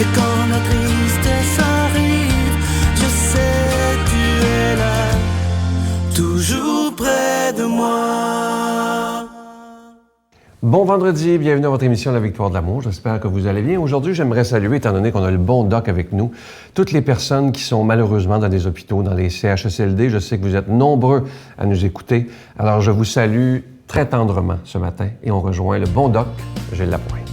Et quand la tristesse arrive, je sais tu es là, toujours près de moi. Bon vendredi, bienvenue à votre émission La Victoire de l'amour. J'espère que vous allez bien. Aujourd'hui, j'aimerais saluer, étant donné qu'on a le bon doc avec nous, toutes les personnes qui sont malheureusement dans des hôpitaux, dans les CHSLD. Je sais que vous êtes nombreux à nous écouter. Alors, je vous salue très tendrement ce matin et on rejoint le bon doc, Gilles Lapointe.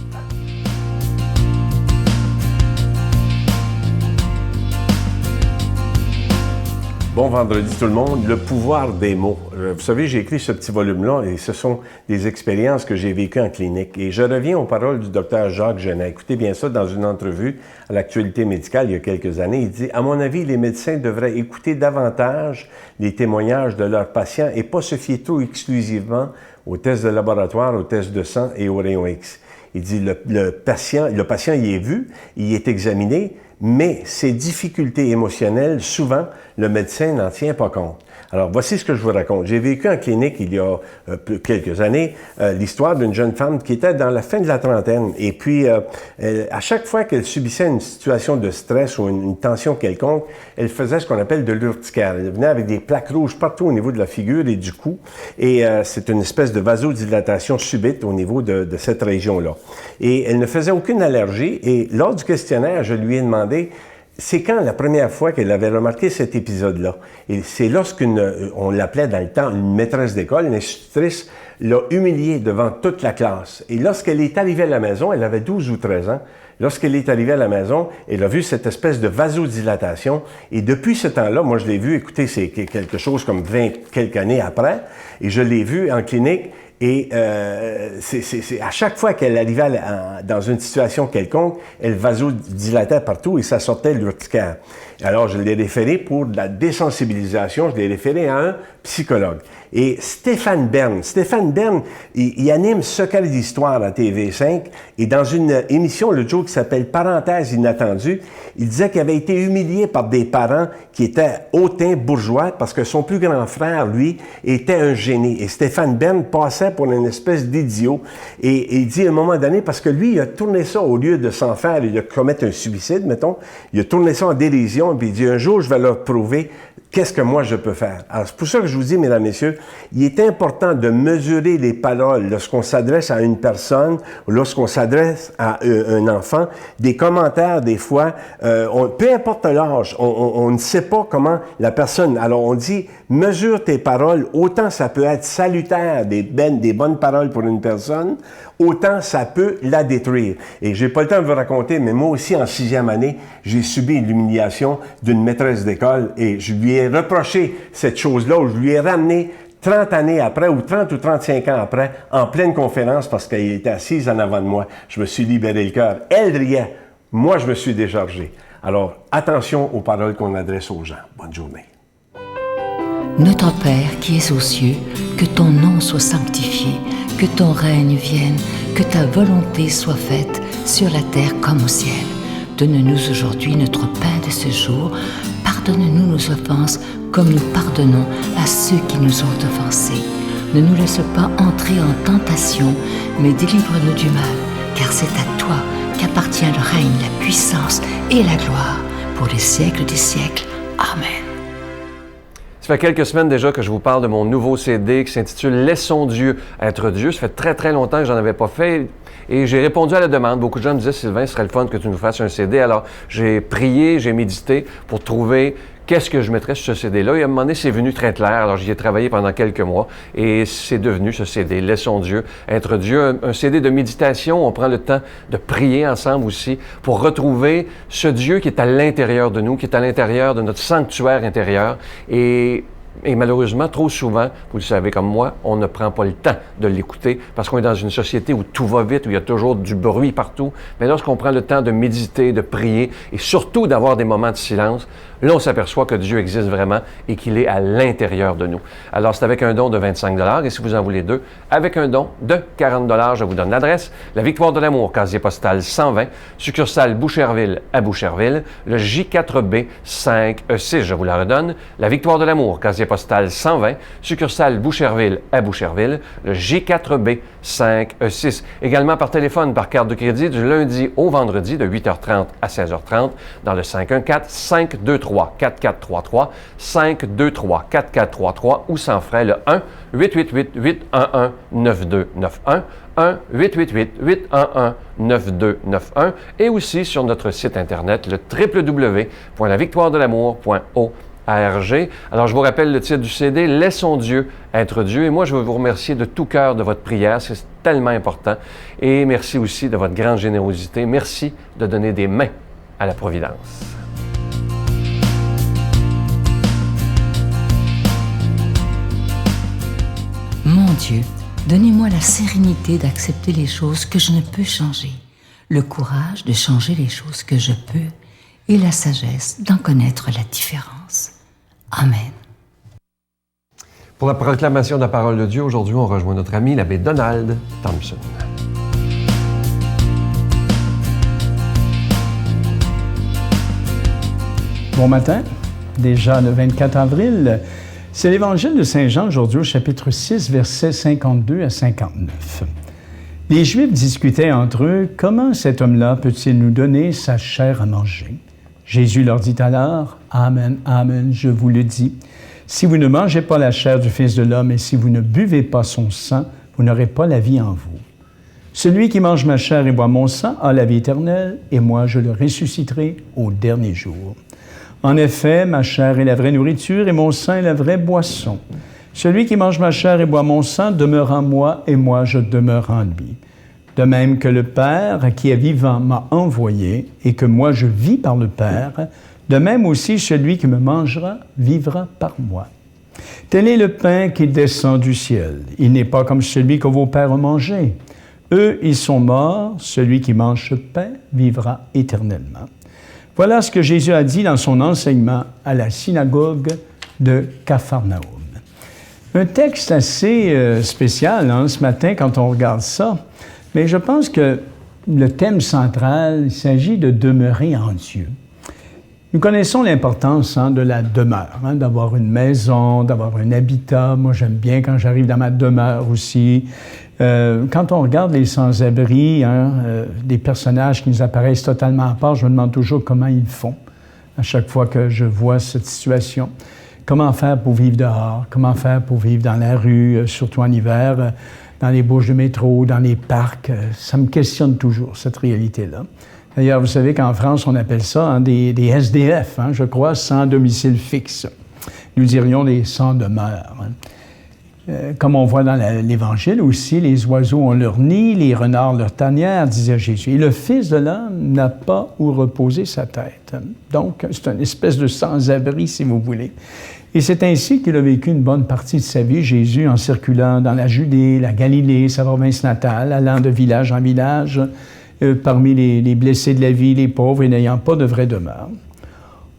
Bon vendredi tout le monde, le pouvoir des mots. Vous savez, j'ai écrit ce petit volume-là et ce sont des expériences que j'ai vécues en clinique. Et je reviens aux paroles du docteur Jacques Genet. Écoutez bien ça dans une entrevue à l'Actualité médicale il y a quelques années. Il dit « À mon avis, les médecins devraient écouter davantage les témoignages de leurs patients et pas se fier trop exclusivement aux tests de laboratoire, aux tests de sang et aux rayons X. » Il dit le patient, il est vu, il est examiné, mais ses difficultés émotionnelles, souvent, le médecin n'en tient pas compte. Alors, voici ce que je vous raconte. J'ai vécu en clinique il y a quelques années l'histoire d'une jeune femme qui était dans la fin de la trentaine. Et puis, à chaque fois qu'elle subissait une situation de stress ou une tension quelconque, elle faisait ce qu'on appelle de l'urticaire. Elle venait avec des plaques rouges partout au niveau de la figure et du cou. Et c'est une espèce de vasodilatation subite au niveau de cette région-là. Et elle ne faisait aucune allergie. Et lors du questionnaire, je lui ai demandé c'est quand la première fois qu'elle avait remarqué cet épisode-là. Et c'est on l'appelait dans le temps une maîtresse d'école, une institutrice, l'a humiliée devant toute la classe. Et lorsqu'elle est arrivée à la maison, elle avait 12 ou 13 ans, lorsqu'elle est arrivée à la maison, elle a vu cette espèce de vasodilatation. Et depuis ce temps-là, moi je l'ai vu, écoutez, c'est quelque chose comme 20 quelques années après, et je l'ai vu en clinique. Et c'est à chaque fois qu'elle arrivait dans une situation quelconque, elle vasodilatait partout et ça sortait l'urticaire. Alors, je l'ai référé pour de la désensibilisation, je l'ai référé à un psychologue. Et Stéphane Bern, il anime Secret d'histoire à TV5 et dans une émission le jour qui s'appelle Parenthèse inattendue, il disait qu'il avait été humilié par des parents qui étaient hautains bourgeois parce que son plus grand frère, lui, était un génie. Et Stéphane Bern passait pour une espèce d'idiot. Et il dit à un moment donné, parce que lui, il a tourné ça au lieu de s'en faire et de commettre un suicide, mettons, il a tourné ça en dérision et puis il dit un jour, je vais leur prouver qu'est-ce que moi je peux faire? Alors, c'est pour ça que je vous dis, mesdames, messieurs, il est important de mesurer les paroles lorsqu'on s'adresse à une personne ou lorsqu'on s'adresse à un enfant. Des commentaires, des fois, peu importe l'âge, on ne sait pas comment la personne... Alors, on dit, mesure tes paroles, autant ça peut être salutaire, des bonnes paroles pour une personne, autant ça peut la détruire. Et j'ai pas le temps de vous raconter, mais moi aussi, en 6e année, j'ai subi l'humiliation d'une maîtresse d'école et je lui ai reproché cette chose-là, où je lui ai ramené 30 années après, ou 30 ou 35 ans après, en pleine conférence, parce qu'elle était assise en avant de moi. Je me suis libéré le cœur. Elle riait. Moi, je me suis déchargé. Alors, attention aux paroles qu'on adresse aux gens. Bonne journée. Notre Père qui es aux cieux, que ton nom soit sanctifié, que ton règne vienne, que ta volonté soit faite sur la terre comme au ciel. Donne-nous aujourd'hui notre pain de ce jour. Pardonne-nous nos offenses comme nous pardonnons à ceux qui nous ont offensés. Ne nous laisse pas entrer en tentation, mais délivre-nous du mal, car c'est à toi qu'appartient le règne, la puissance et la gloire pour les siècles des siècles. Amen. Ça fait quelques semaines déjà que je vous parle de mon nouveau CD qui s'intitule « Laissons Dieu être Dieu ». Ça fait très, très longtemps que j'en avais pas fait et j'ai répondu à la demande. Beaucoup de gens me disaient « Sylvain, ce serait le fun que tu nous fasses un CD ». Alors, j'ai prié, j'ai médité pour trouver qu'est-ce que je mettrais sur ce CD-là. Et à un moment donné, c'est venu très clair. Alors, j'y ai travaillé pendant quelques mois et c'est devenu ce CD, Laissons Dieu être Dieu. Un CD de méditation. On prend le temps de prier ensemble aussi pour retrouver ce Dieu qui est à l'intérieur de nous, qui est à l'intérieur de notre sanctuaire intérieur. Et malheureusement, trop souvent, vous le savez comme moi, on ne prend pas le temps de l'écouter parce qu'on est dans une société où tout va vite, où il y a toujours du bruit partout. Mais lorsqu'on prend le temps de méditer, de prier et surtout d'avoir des moments de silence, là, on s'aperçoit que Dieu existe vraiment et qu'il est à l'intérieur de nous. Alors, c'est avec un don de 25 $ et si vous en voulez deux, avec un don de 40 $, je vous donne l'adresse. La Victoire de l'amour, casier postal 120, succursale Boucherville à Boucherville, le J4B 5E6, je vous la redonne. La Victoire de l'amour, casier postal 120, succursale Boucherville à Boucherville, le J4B 5E6. Également par téléphone, par carte de crédit, du lundi au vendredi de 8h30 à 16h30 dans le 514-523-4433, 523-4433 ou sans frais le 1-888-811-9291, 1-888-811-9291 et aussi sur notre site Internet, le www.lavictoiredelamour.org. Alors, je vous rappelle le titre du CD, « Laissons Dieu être Dieu ». Et moi, je veux vous remercier de tout cœur de votre prière, c'est tellement important. Et merci aussi de votre grande générosité. Merci de donner des mains à la Providence. Mon Dieu, donnez-moi la sérénité d'accepter les choses que je ne peux changer, le courage de changer les choses que je peux et la sagesse d'en connaître la différence. Amen. Pour la proclamation de la parole de Dieu, aujourd'hui, on rejoint notre ami l'abbé Donald Thompson. Bon matin, déjà le 24 avril. C'est l'Évangile de Saint Jean aujourd'hui au chapitre 6, versets 52 à 59. Les Juifs discutaient entre eux, « Comment cet homme-là peut-il nous donner sa chair à manger? » Jésus leur dit alors, « Amen, amen, je vous le dis. Si vous ne mangez pas la chair du Fils de l'homme et si vous ne buvez pas son sang, vous n'aurez pas la vie en vous. Celui qui mange ma chair et boit mon sang a la vie éternelle, et moi je le ressusciterai au dernier jour. En effet, ma chair est la vraie nourriture et mon sang est la vraie boisson. Celui qui mange ma chair et boit mon sang demeure en moi et moi je demeure en lui. De même que le Père qui est vivant m'a envoyé et que moi je vis par le Père, de même aussi celui qui me mangera vivra par moi. Tel est le pain qui descend du ciel. Il n'est pas comme celui que vos pères ont mangé. Eux, ils sont morts. Celui qui mange ce pain vivra éternellement. » Voilà ce que Jésus a dit dans son enseignement à la synagogue de Capharnaüm. Un texte assez spécial ce matin quand on regarde ça, mais je pense que le thème central, il s'agit de demeurer en Dieu. Nous connaissons l'importance de la demeure, d'avoir une maison, d'avoir un habitat. Moi, j'aime bien quand j'arrive dans ma demeure aussi. Quand on regarde les sans-abri, des personnages qui nous apparaissent totalement à part, je me demande toujours comment ils font à chaque fois que je vois cette situation. Comment faire pour vivre dehors? Comment faire pour vivre dans la rue, surtout en hiver, dans les bouches de métro, dans les parcs? Ça me questionne toujours, cette réalité-là. D'ailleurs, vous savez qu'en France, on appelle ça des SDF, je crois, sans domicile fixe. Nous dirions des sans-demeure. Comme on voit dans l'Évangile aussi, les oiseaux ont leur nid, les renards leur tanière, disait Jésus. Et le Fils de l'homme n'a pas où reposer sa tête. Donc, c'est une espèce de sans-abri, si vous voulez. Et c'est ainsi qu'il a vécu une bonne partie de sa vie, Jésus, en circulant dans la Judée, la Galilée, sa province natale, allant de village en village, parmi les blessés de la vie, les pauvres, et n'ayant pas de vraie demeure.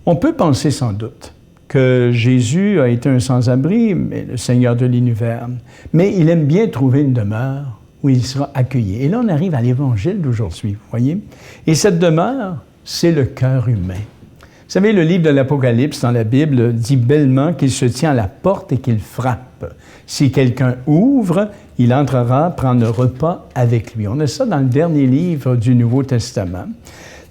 On peut penser sans doute que Jésus a été un sans-abri, mais le Seigneur de l'univers. Mais il aime bien trouver une demeure où il sera accueilli. Et là, on arrive à l'Évangile d'aujourd'hui, vous voyez? Et cette demeure, c'est le cœur humain. Vous savez, le livre de l'Apocalypse dans la Bible dit bellement qu'il se tient à la porte et qu'il frappe. Si quelqu'un ouvre, il entrera prendre le repas avec lui. On a ça dans le dernier livre du Nouveau Testament.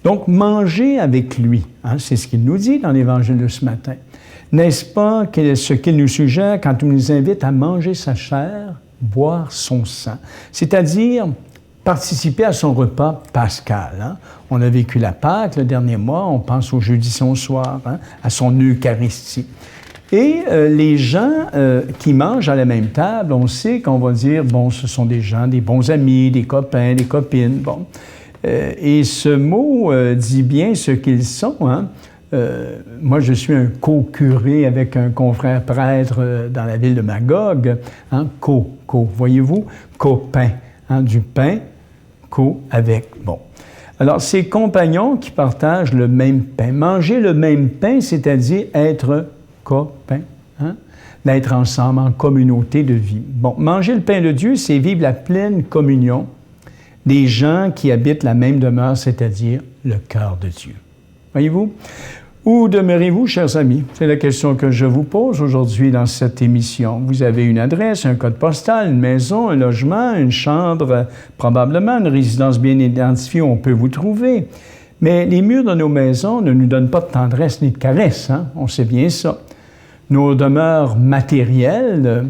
Donc, manger avec lui, c'est ce qu'il nous dit dans l'Évangile de ce matin. N'est-ce pas ce qu'il nous suggère quand il nous invite à manger sa chair, boire son sang, c'est-à-dire participer à son repas pascal. On a vécu la Pâque le dernier mois, on pense au jeudi son soir, à son Eucharistie. Et les gens qui mangent à la même table, on sait qu'on va dire, bon, ce sont des gens, des bons amis, des copains, des copines, bon. Et ce mot dit bien ce qu'ils sont, moi, je suis un co-curé avec un confrère prêtre dans la ville de Magog. Voyez-vous? Copain. Du pain, avec. Bon. Alors, ces compagnons qui partagent le même pain. Manger le même pain, c'est-à-dire être copain. D'être ensemble en communauté de vie. Bon, manger le pain de Dieu, c'est vivre la pleine communion des gens qui habitent la même demeure, c'est-à-dire le cœur de Dieu. Voyez-vous? Où demeurez-vous, chers amis? C'est la question que je vous pose aujourd'hui dans cette émission. Vous avez une adresse, un code postal, une maison, un logement, une chambre, probablement une résidence bien identifiée où on peut vous trouver. Mais les murs de nos maisons ne nous donnent pas de tendresse ni de caresse, hein? On sait bien ça. Nos demeures matérielles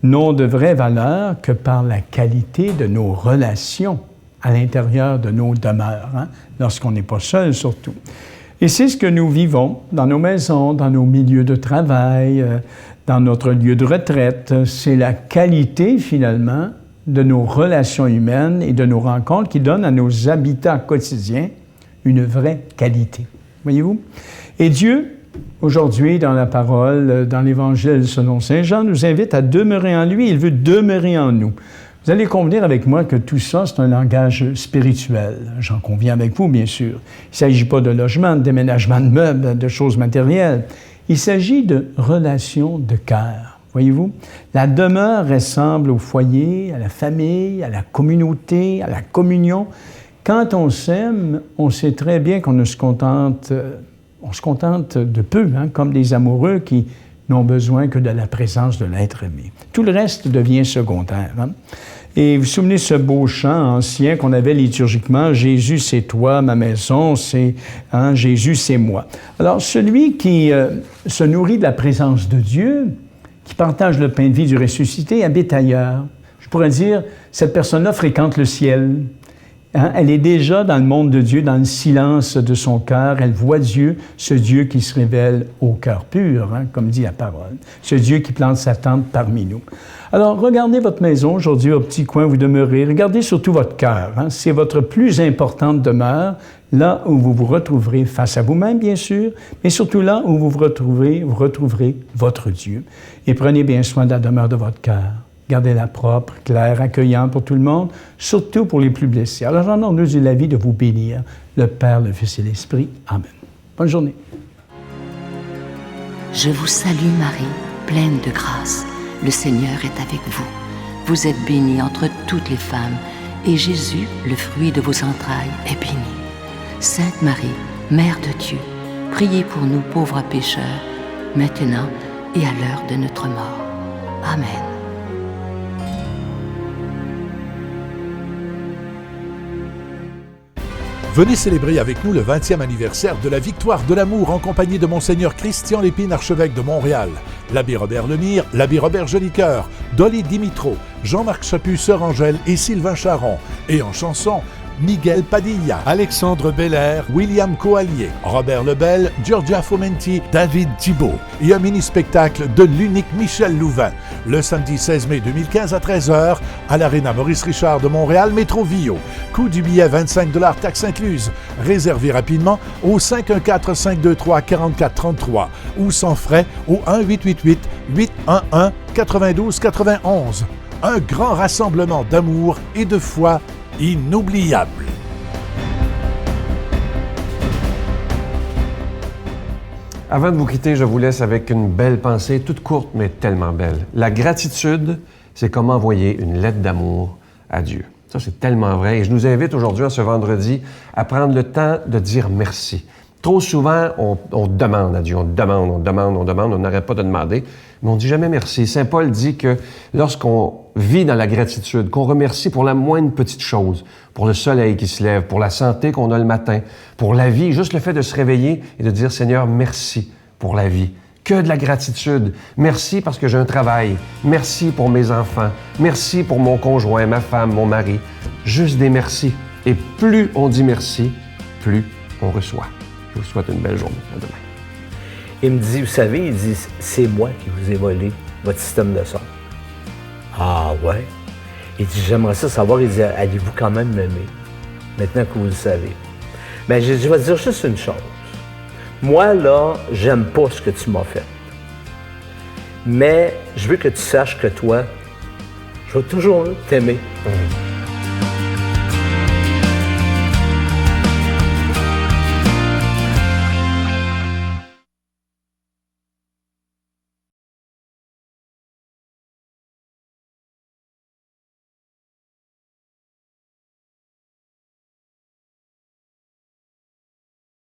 n'ont de vraie valeur que par la qualité de nos relations à l'intérieur de nos demeures, hein? Lorsqu'on n'est pas seul surtout. Et c'est ce que nous vivons dans nos maisons, dans nos milieux de travail, dans notre lieu de retraite. C'est la qualité, finalement, de nos relations humaines et de nos rencontres qui donne à nos habitats quotidiens une vraie qualité. Voyez-vous? Et Dieu, aujourd'hui, dans la parole, dans l'Évangile selon saint Jean, nous invite à demeurer en lui. Il veut demeurer en nous. Vous allez convenir avec moi que tout ça, c'est un langage spirituel. J'en conviens avec vous, bien sûr. Il ne s'agit pas de logement, de déménagement de meubles, de choses matérielles. Il s'agit de relations de cœur. Voyez-vous? La demeure ressemble au foyer, à la famille, à la communauté, à la communion. Quand on s'aime, on sait très bien qu'on se contente de peu, hein, comme des amoureux qui n'ont besoin que de la présence de l'être aimé. Tout le reste devient secondaire. Hein? Et vous vous souvenez de ce beau chant ancien qu'on avait liturgiquement, « Jésus, c'est toi, ma maison, c'est hein, Jésus, c'est moi ». Alors, celui qui se nourrit de la présence de Dieu, qui partage le pain de vie du ressuscité, habite ailleurs. Je pourrais dire, cette personne-là fréquente le ciel. Hein? Elle est déjà dans le monde de Dieu, dans le silence de son cœur. Elle voit Dieu, ce Dieu qui se révèle au cœur pur, hein, comme dit la parole. Ce Dieu qui plante sa tente parmi nous. Alors, regardez votre maison aujourd'hui, au petit coin où vous demeurez. Regardez surtout votre cœur. Hein? C'est votre plus importante demeure, là où vous vous retrouverez face à vous-même, bien sûr, mais surtout là où vous retrouverez votre Dieu. Et prenez bien soin de la demeure de votre cœur. Gardez-la propre, claire, accueillante pour tout le monde, surtout pour les plus blessés. Alors, j'en ai eu la vie de vous bénir, le Père, le Fils et l'Esprit. Amen. Bonne journée. Je vous salue Marie, pleine de grâce. Le Seigneur est avec vous. Vous êtes bénie entre toutes les femmes, et Jésus, le fruit de vos entrailles, est béni. Sainte Marie, Mère de Dieu, priez pour nous pauvres pécheurs, maintenant et à l'heure de notre mort. Amen. Venez célébrer avec nous le 20e anniversaire de la victoire de l'amour en compagnie de Monseigneur Christian Lépine, archevêque de Montréal, l'abbé Robert Lemire, l'abbé Robert Jolicoeur, Dolly Dimitro, Jean-Marc Chaput, Sœur Angèle et Sylvain Charon. Et en chanson, Miguel Padilla, Alexandre Belair, William Coallier, Robert Lebel, Giorgia Fomenti, David Thibault. Et un mini-spectacle de l'unique Michel Louvain, le samedi 16 mai 2015 à 13h à l'Arena Maurice Richard de Montréal, Métro Vio. Coût du billet 25 $, taxes incluses. Réservez rapidement au 514-523-4433 ou sans frais au 1-888-811-9291. Un grand rassemblement d'amour et de foi inoubliable. Avant de vous quitter, je vous laisse avec une belle pensée, toute courte mais tellement belle. La gratitude, c'est comme envoyer une lettre d'amour à Dieu. Ça, c'est tellement vrai. Et je nous invite aujourd'hui, ce vendredi, à prendre le temps de dire merci. Trop souvent, on demande à Dieu, on n'arrête pas de demander, mais on ne dit jamais merci. Saint Paul dit que lorsqu'on vit dans la gratitude, qu'on remercie pour la moindre petite chose, pour le soleil qui se lève, pour la santé qu'on a le matin, pour la vie, juste le fait de se réveiller et de dire « Seigneur, merci pour la vie ». Que de la gratitude. Merci parce que j'ai un travail. Merci pour mes enfants. Merci pour mon conjoint, ma femme, mon mari. Juste des merci. Et plus on dit merci, plus on reçoit. Je vous souhaite une belle journée. À demain. Il me dit, vous savez, il dit, c'est moi qui vous ai volé votre système de son. Ah ouais? Il dit, j'aimerais ça savoir, il dit, allez-vous quand même m'aimer, maintenant que vous le savez? Bien, je vais te dire juste une chose. Moi, là, j'aime pas ce que tu m'as fait. Mais je veux que tu saches que toi, je vais toujours t'aimer.